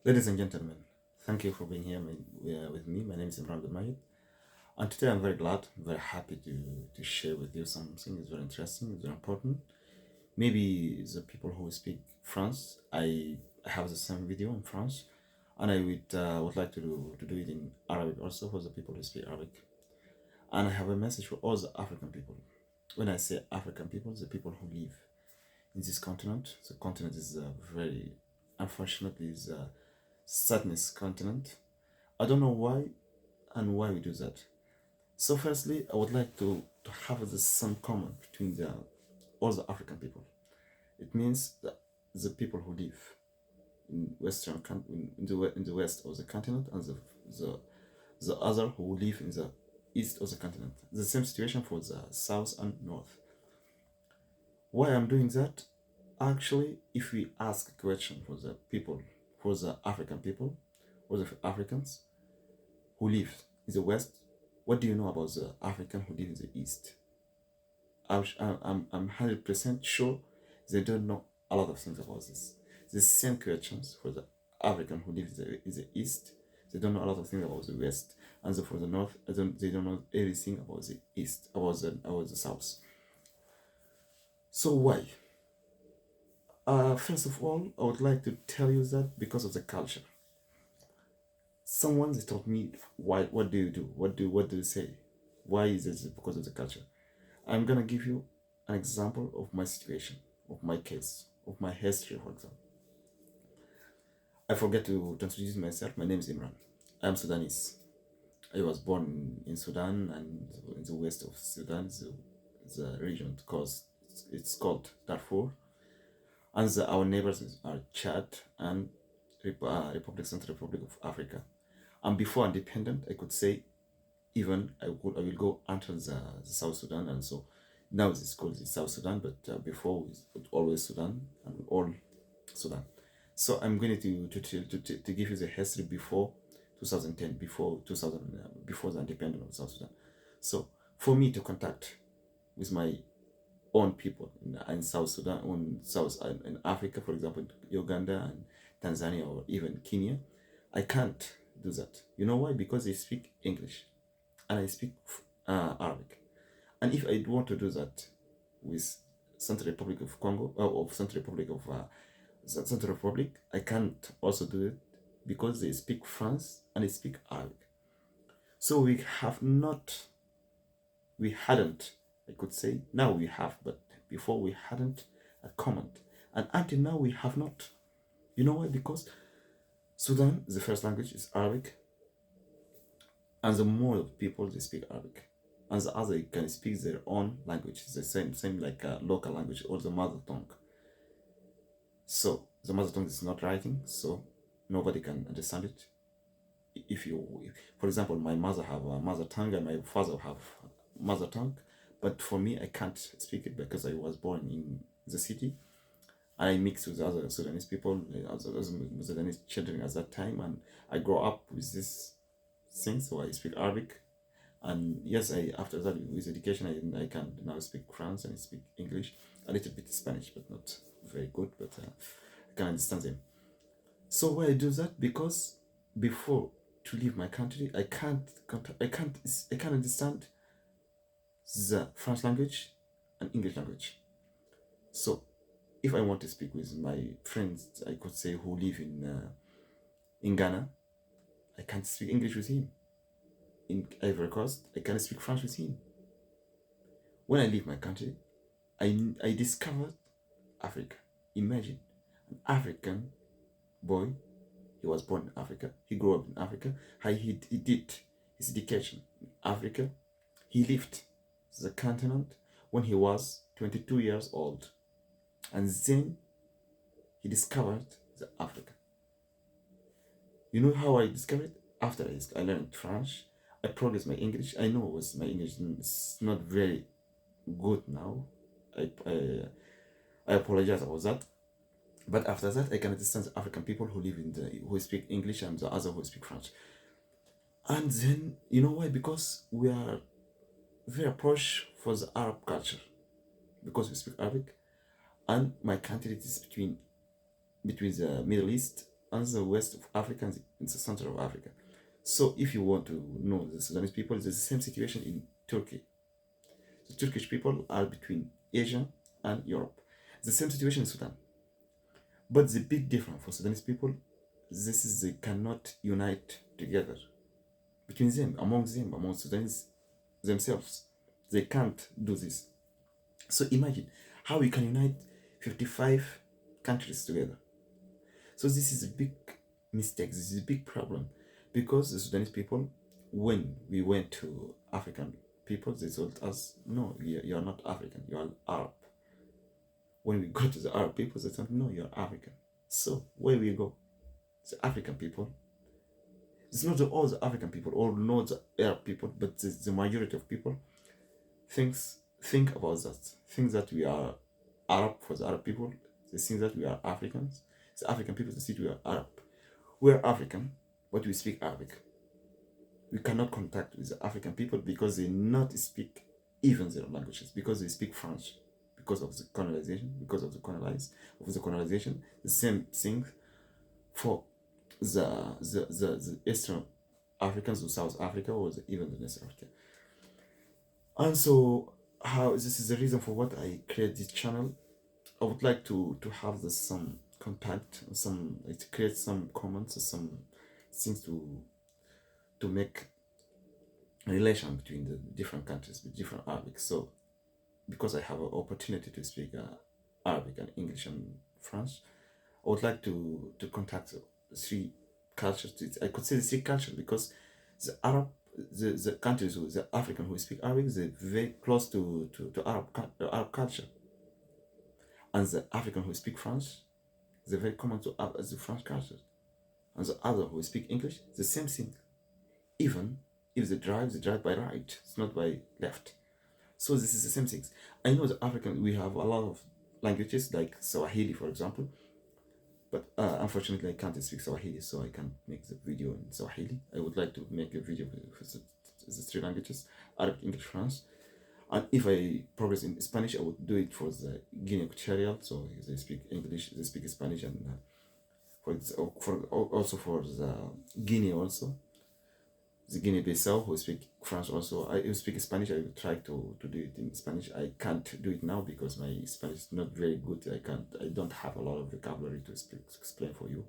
Ladies and gentlemen, thank you for being here with me. My name is Imran Mahid, and today I'm very glad, very happy to share with you something that's very interesting, it's very important. Maybe the people who speak France, I have the same video in France, and I would like to do it in Arabic also for the people who speak Arabic. And I have a message for all the African people. When I say African people, the people who live in this continent, the continent is very, unfortunately, is a sadness continent. I don't know why and why we do that. So, firstly, I would like to have the some common between all the African people. It means that the people who live in in the west of the continent and the the other who live in the east of the continent. The same situation for the south and north. Why I'm doing that? Actually, if we ask a question for the people, for the African people, or the Africans who live in the west, what do you know about the African who live in the east? I'm 100% sure they don't know a lot of things about this. The same questions for the African who lives in the east, they don't know a lot of things about the west, and for the north, they don't know everything about the east, about the south. So why? First of all, I would like to tell you that because of the culture. Someone has told me, why? What do you do? What do you say? Why is it because of the culture? I'm gonna give you an example of my situation, of my case, of my history, for example. I forget to introduce myself. My name is Imran. I'm Sudanese. I was born in Sudan and in the west of Sudan, the region called it's called Darfur, and our neighbors are Chad and Central Republic of Africa. And before independent, I could say even I will go until the South Sudan, and so now it's called the South Sudan, but before it was always Sudan and all Sudan. So I'm going to give you the history before 2010, before 2000, before the independence of South Sudan. So for me to contact with my own people in South Sudan, in Africa, for example, Uganda and Tanzania or even Kenya, I can't do that. You know why? Because they speak English and I speak Arabic. And if I want to do that with Central Republic of Congo or Central Republic of Central Republic, I can't also do it because they speak France and they speak Arabic. So we hadn't, I could say, now we have, but before we hadn't a command. And until now we have not. You know why? Because Sudan, the first language is Arabic, and the more people they speak Arabic, and the other can speak their own language, the same like a local language or the mother tongue. So the mother tongue is not writing, so nobody can understand it. For example, my mother have a mother tongue and my father have mother tongue, but for me, I can't speak it because I was born in the city. I mix with other Sudanese people, other Sudanese children at that time, and I grow up with this thing. So I speak Arabic, and yes, I after that with education, I can now speak French and I speak English, a little bit Spanish, but not very good, but I can understand them. So why I do that? Because before to leave my country, I can't understand the French language and English language. So if I want to speak with my friends, I could say who live in Ghana, I can't speak English with him. In Ivory Coast, I can't speak French with him. When I leave my country, I discovered Africa. Imagine an African boy. He was born in Africa. He grew up in Africa. He did his education in Africa. He left the continent when he was 22 years old. And then he discovered the Africa. You know how I discovered it? After I learned French, I progressed my English. I know my English is not very good now. I apologize about that. But after that, I can understand the African people who speak English and the other who speak French. And then you know why? Because we are very approach for the Arab culture. Because we speak Arabic, and my country is between the Middle East and the west of Africa and in the center of Africa. So if you want to know the Sudanese people, there's the same situation in Turkey. The Turkish people are between Asia and Europe. The same situation in Sudan. But the big difference for Sudanese people, this is they cannot unite together between them, among Sudanese themselves. They can't do this. So imagine how we can unite 55 countries together. So this is a big mistake. This is a big problem because the Sudanese people, when we went to African people, they told us, no, you are not African, you are Arab. When we go to the Arab people, they said, no, you're African. So where we go? The African people. It's not all the African people or not the Arab people, but the majority of people think about that. Think that we are Arab for the Arab people. They think that we are Africans. The African people, they think we are Arab. We are African, but we speak Arabic. We cannot contact with the African people because they not speak even their languages, because they speak French, because of the colonization, the colonization. The same thing for the Eastern Africans of South Africa or even the West Africa. And so how this is the reason for what I create this channel. I would like to have some contact, some to create some comments or some things to make a relation between the different countries with different Arabic. So because I have an opportunity to speak Arabic and English and French, I would like to contact three cultures. I could say the three cultures because the countries the African who speak Arabic, they're very close to Arab culture, and the African who speak French, they're very common to the French culture, and the other who speak English, the same thing. Even if they drive by right, it's not by left. So this is the same things. I know the African, we have a lot of languages like Swahili, for example, but unfortunately I can't speak Swahili, so I can't make the video in Swahili. I would like to make a video for the three languages, Arabic, English, French. And if I progress in Spanish, I would do it for the Guinea Equatorial, so they speak English, they speak Spanish, and also for the Guinea also. The Guinea-Bissau who speak French also. I speak Spanish. I will try to do it in Spanish. I can't do it now because my Spanish is not very good. I don't have a lot of vocabulary to explain for you.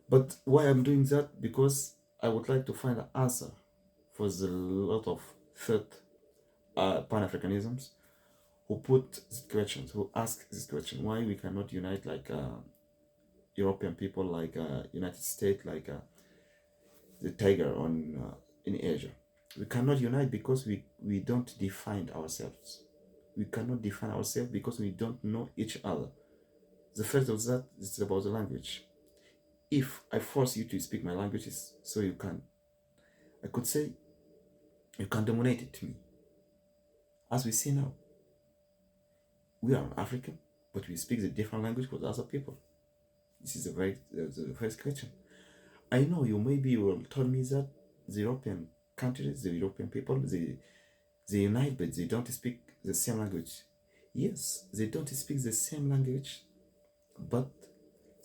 But why I'm doing that? Because I would like to find an answer for the lot of third Pan-Africanisms who put these questions, who ask this question, why we cannot unite like European people, like United States, like the tiger in Asia. We cannot unite because we don't define ourselves. We cannot define ourselves because we don't know each other. The first of that is about the language. If I force you to speak my languages, so I could say, you can dominate it to me. As we see now, we are African, but we speak the different language with other people. This is the first question. I know you will tell me that the European countries, the European people, they unite, but they don't speak the same language. Yes, they don't speak the same language, but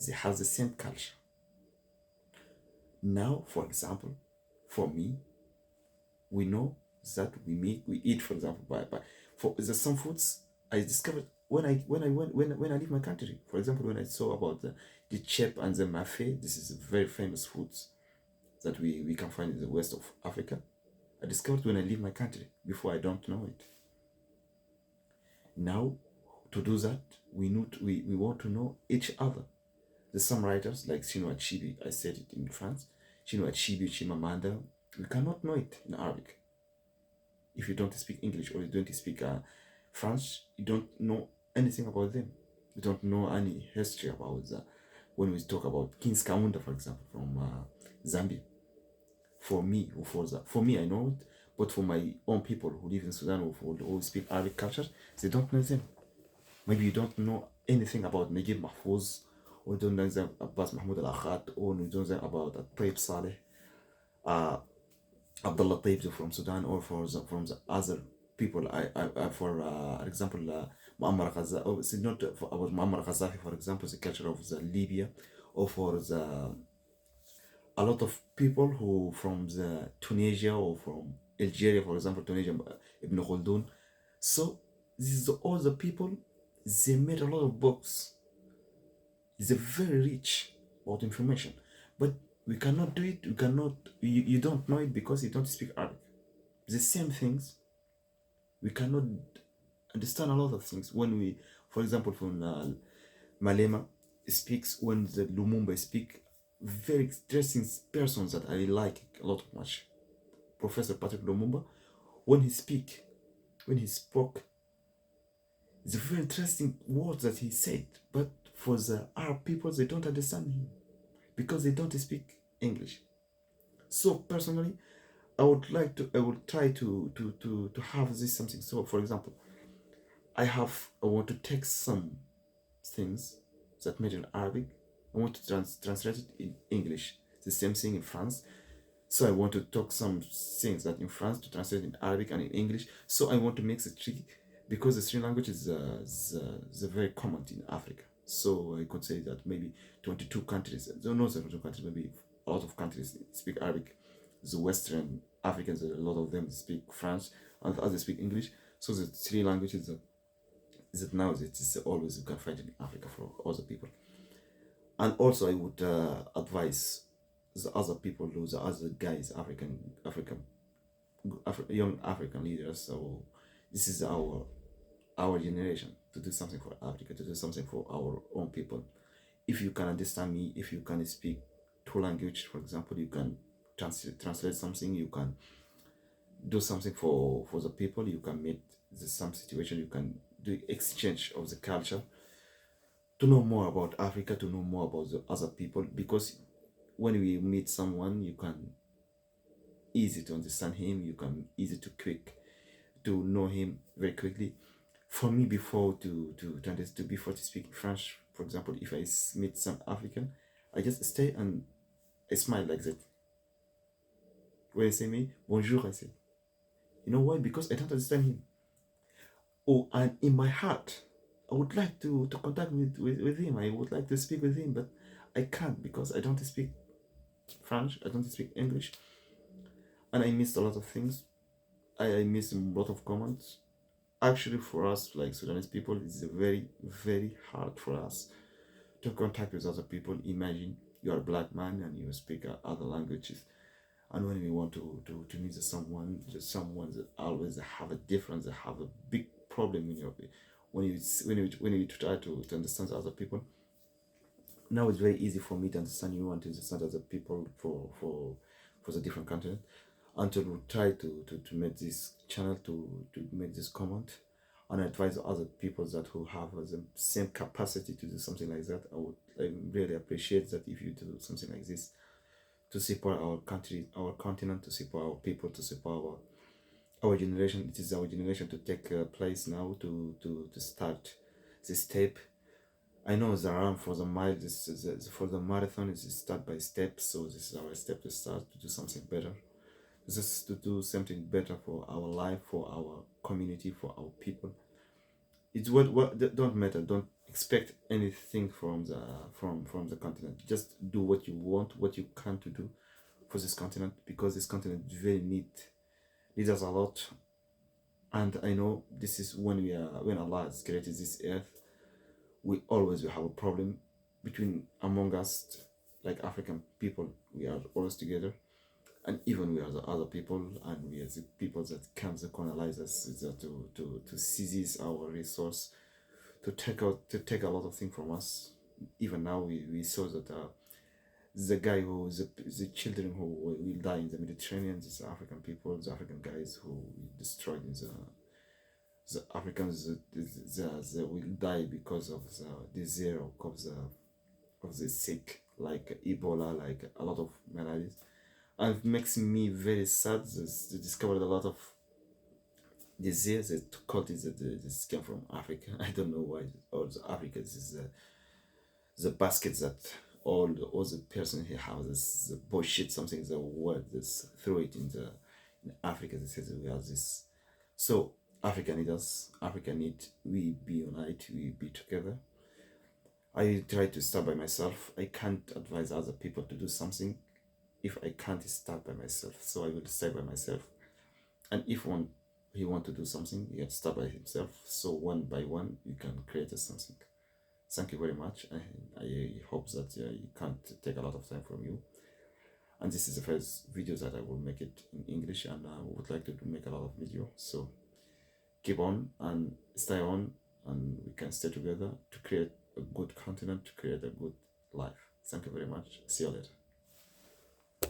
they have the same culture. Now, for example, for me, we know that we eat, for example, for the some foods I discovered when I leave my country. For example, when I saw about the chep and the mafe, this is a very famous foods that we can find in the west of Africa. I discovered when I leave my country. Before I don't know it. Now, to do that, we want to know each other. There's some writers like Chinua Achebe, I said it in France, Chinua Achebe, Chimamanda, we cannot know it in Arabic. If you don't speak English or you don't speak French, you don't know anything about them. You don't know any history about that. When we talk about Kings Kaunda, for example, from Zambia, for me, I know it, but for my own people who live in Sudan or who speak Arabic culture, they don't know them. Maybe you don't know anything about Naguib Mahfouz, or don't know anything about Mahmoud Al Akhat, or you don't know about Tayyip Saleh, Abdullah Tayyip from Sudan, or from the other people. For example, Muammar Gaddafi, it's not about Muammar Gaddafi, for example, the culture of Libya, or for the a lot of people who from the Tunisia or from Algeria, for example, Tunisia, Ibn Khaldun. So this is all the people. They made a lot of books. They're very rich about information, but we cannot do it. We cannot. You don't know it because you don't speak Arabic. The same things we cannot understand a lot of things when we, for example, from Malema speaks, when the Lumumba speak, very interesting persons that I like a lot much. Professor Patrick Lumumba, when he speak, when he spoke, it's a very interesting words that he said. But for the Arab people, they don't understand him because they don't speak English. So personally, I would try to have this something. So for example, I want to take some things that made in Arabic. I want to translate it in English. The same thing in France. So I want to talk some things that in France to translate in Arabic and in English. So I want to mix the three because the three languages is very common in Africa. So I could say that maybe 22 countries, no 22 countries, maybe a lot of countries speak Arabic. The Western Africans, a lot of them speak French and others speak English. So the three languages that now it is always you can find in Africa for other people. And also I would advise the other people, the other guys, young African leaders. So this is our generation to do something for Africa, to do something for our own people. If you can understand me, if you can speak two language, for example, you can translate something, you can do something for the people, you can meet some situation, you can do exchange of the culture, to know more about Africa, to know more about the other people, because when we meet someone, you can easy to understand him, you can easy to quick to know him very quickly. For me, before before to speak French, for example, if I meet some African, I just stay and I smile like that. When I say me, bonjour, I say. You know why? Because I don't understand him. Oh, and in my heart, I would like to contact with him. I would like to speak with him, but I can't because I don't speak French, I don't speak English, and I missed a lot of things. I missed a lot of comments. Actually, for us, like Sudanese people, it's very, very hard for us to contact with other people. Imagine you're a black man and you speak other languages. And when we want to meet someone that always have a difference, they have a big problem in your when you try to understand other people. Now it's very easy for me to understand you and to understand other people for the different continent. Until we try to make this channel to make this comment and advise other people that who have the same capacity to do something like that. I really appreciate that if you do something like this to support our country, our continent, to support our people, to support our generation. It is our generation to take place now to start this step. I know the run for the mile, for the marathon is start by steps. So this is our step to start to do something better. This is to do something better for our life, for our community, for our people. It's what don't matter. Don't expect anything from the continent. Just do what you want, what you can to do for this continent, because this continent really needs us a lot. And I know this is when Allah has created this earth, we always will have a problem between among us, like African people. We are always together, and even we are the other people, and we are the people that comes to colonize us, to seize our resource, to take a lot of things from us. Even now, we saw that the guy who the children who will die in the Mediterranean, these African people, the African guys who destroyed in the Africans, they will die because of the disease of the sick, like Ebola, like a lot of maladies. And it makes me very sad to discover a lot of disease that called it that this came from Africa. I don't know why all the Africa is the basket that all the person he has this the bullshit something the word this throw it in Africa that says we have this. So Africa need us. Africa need we be united. We be together. I try to start by myself. I can't advise other people to do something if I can't start by myself. So I will start by myself. And if one he want to do something, he can start by himself. So one by one, you can create something. Thank you very much. I hope that it can't take a lot of time from you. And this is the first video that I will make it in English, and I would like to make a lot of video. So keep on and stay on, and we can stay together to create a good continent, to create a good life. Thank you very much. See you later.